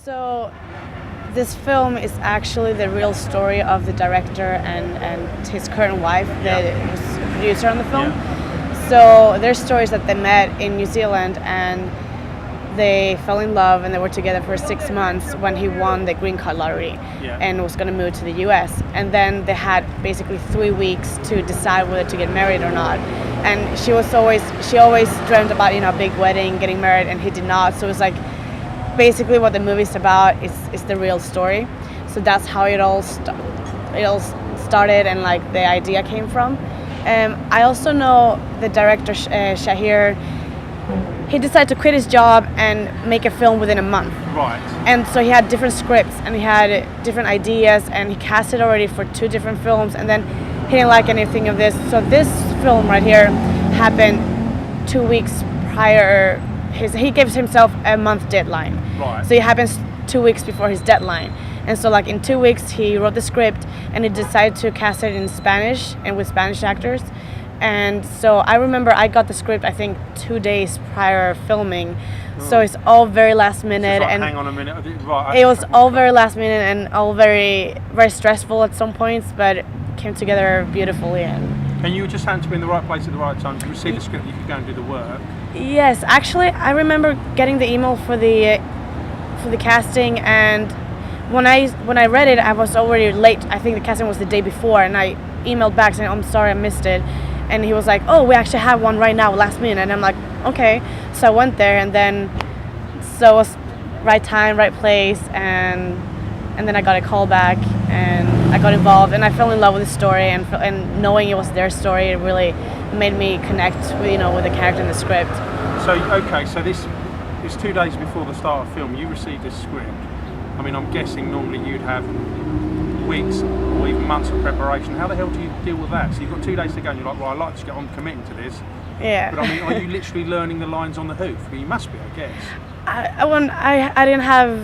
So this film is actually the real story of the director and his current wife, that was a producer on the film. Yeah. So their stories that they met in New Zealand and they fell in love and they were together for 6 months when he won the green card lottery and was going to move to the US. And then they had basically 3 weeks to decide whether to get married or not. And she always dreamt about, a big wedding, getting married, and he did not. So it was like basically what the movie's about is the real story. So that's how it all started and like the idea came from. I also know the director Shahir. He decided to quit his job and make a film within a month. Right. And so he had different scripts and he had different ideas and he casted already for 2 different films, and then he didn't like anything of this. So this film right here happened 2 weeks prior. He gives himself a month deadline. Right. So it happens 2 weeks before his deadline. And so like in 2 weeks he wrote the script and he decided to cast it in Spanish and with Spanish actors. And so I remember I got the script I think 2 days prior filming. So it's all very last minute. Like, and hang on a minute. Right. It was all very last minute and all very, very stressful at some points, but it came together beautifully. And you just happened to be in the right place at the right time to receive the script. You could go and do the work. Yes, actually, I remember getting the email for the casting, and when I read it, I was already late. I think the casting was the day before, and I emailed back saying, "I'm sorry, I missed it." And he was like, "Oh, we actually have one right now, last minute." And I'm like, "Okay." So I went there, and then so it was right time, right place, and then I got a call back, and I got involved, and I fell in love with the story, and knowing it was their story, it really made me connect with the character in the script. So okay, so this is 2 days before the start of film. You received this script. I mean, I'm guessing normally you'd have weeks or even months of preparation. How the hell do you deal with that? So you've got 2 days to go, and you're like, "Well, I'd like to get on committing to this." Yeah. But I mean, are you literally learning the lines on the hoof? Well, you must be, I guess. I didn't have.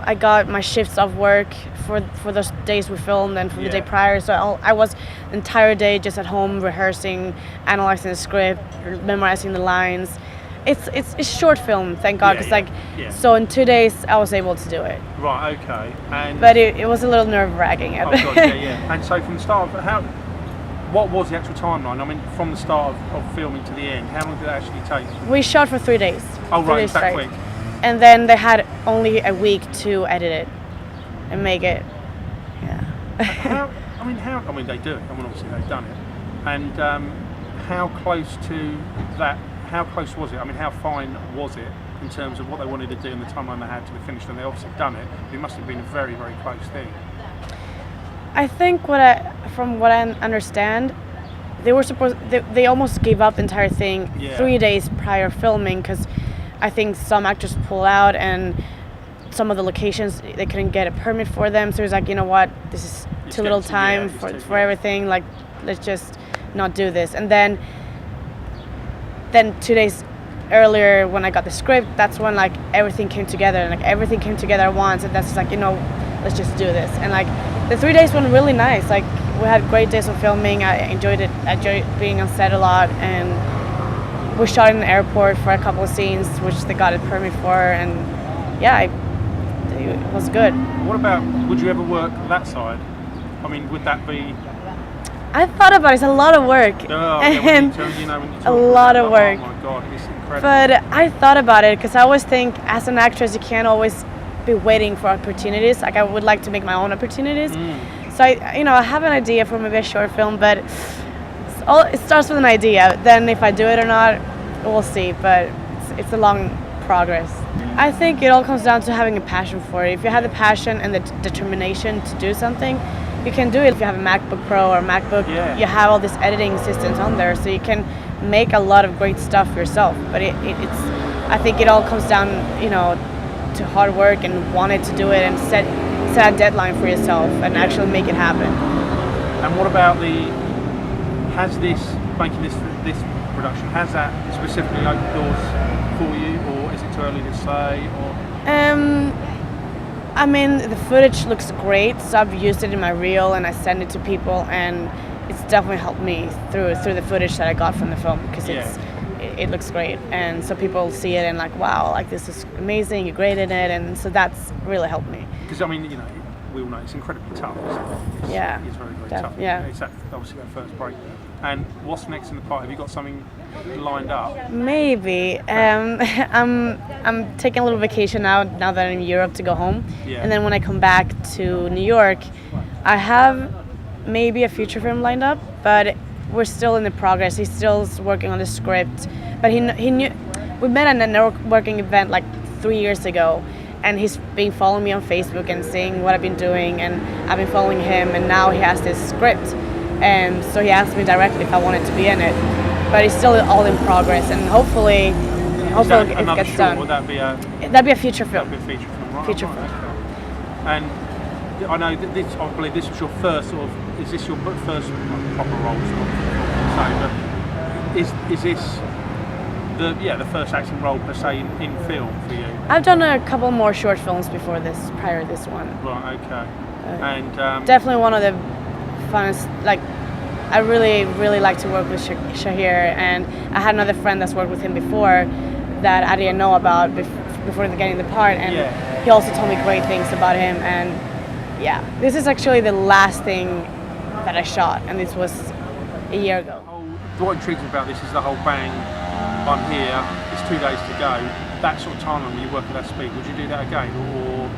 I got my shifts of work for those days we filmed and for the day prior. So I was the entire day just at home rehearsing, analyzing the script, memorizing the lines. It's short film, thank God, because so in 2 days I was able to do it. Right, okay. But it was a little nerve-wracking. Oh God, yeah. And so from the start of what was the actual timeline? I mean, from the start of filming to the end, how long did it actually take? We shot for 3 days. Oh right, that quick. And then they had only a week to edit it and make it. Yeah. I mean, they do it. I mean, obviously they've done it. And how close to that? How close was it? I mean, how fine was it in terms of what they wanted to do and the timeline they had to be finished? And they obviously done it. But it must have been a very, very close thing. I think from what I understand, they almost gave up the entire thing 3 days prior filming, because I think some actors pulled out and some of the locations they couldn't get a permit for them. So it was like, you know what, this is too little time for everything. Like, let's just not do this. And then 2 days earlier when I got the script, that's when like everything came together, and like everything came together at once, and that's like, let's just do this. And like the 3 days went really nice. Like we had great days of filming. I enjoyed it. I enjoyed being on set a lot, and we shot in an airport for a couple of scenes which they got a permit for, and it was good. What about, would you ever work that side? I mean, would that be... I thought about it. It's a lot of work. Oh, and a lot of work. Oh my God, it's incredible. But I thought about it because I always think, as an actress, you can't always be waiting for opportunities. Like, I would like to make my own opportunities. So I have an idea for maybe a short film, but it starts with an idea. Then if I do it or not, we'll see. But it's a long progress. I think it all comes down to having a passion for it. If you have the passion and the determination to do something, you can do it. If you have a MacBook Pro or MacBook, you have all these editing systems on there, so you can make a lot of great stuff yourself. But it's I think it all comes down, to hard work and wanting to do it and set a deadline for yourself and actually make it happen. And what about has this making this production, has that specifically opened doors for you, or is it too early to say? Or I mean, the footage looks great, so I've used it in my reel and I send it to people, and it's definitely helped me through the footage that I got from the film, because it looks great, and so people see it and like, wow, like this is amazing, you're great in it, and so that's really helped me. Because I mean, you know, we all know it's incredibly tough. It's, Yeah. it's very tough. Yeah. It's obviously that first break. And what's next in the pipe? Have you got something lined up? Maybe. I'm taking a little vacation now that I'm in Europe to go home, Yeah. and then when I come back to New York, I have maybe a feature film lined up, but we're still in the progress. He's still working on the script, but he knew. We met at a networking event like 3 years ago, and he's been following me on Facebook and seeing what I've been doing, and I've been following him, and now he has this script, and so he asked me directly if I wanted to be in it, but it's still all in progress, and hopefully it gets done. Would that be a? That'd be a feature film. That'd be a feature film, right? Feature right, film. okay. And I know that this. I believe this was your first sort of. Is this your first proper role? But is this the first acting role per se in film for you? I've done a couple more short films before this, prior to this one. Right. Okay. And Definitely one of the funnest. Like, I really like to work with Shahir, and I had another friend that's worked with him before that I didn't know about before getting the part, and he also told me great things about him. And yeah, this is actually the last thing that I shot, and this was a year ago. What intrigues me about this is the whole bang. I'm here. It's 2 days to go. That sort of time when you work at that speed, would you do that again, or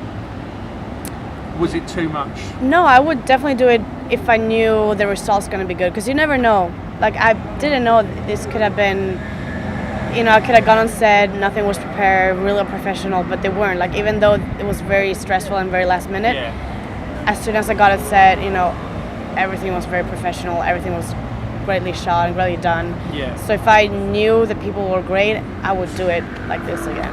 was it too much? No, I would definitely do it if I knew the result's going to be good, because you never know. Like, I didn't know this could have been, you know, I could have gone on set, nothing was prepared, really professional, but they weren't. Like, even though it was very stressful and very last minute, as soon as I got on set, you know, everything was very professional, everything was greatly shot and greatly done. Yeah. So if I knew the people were great, I would do it like this again.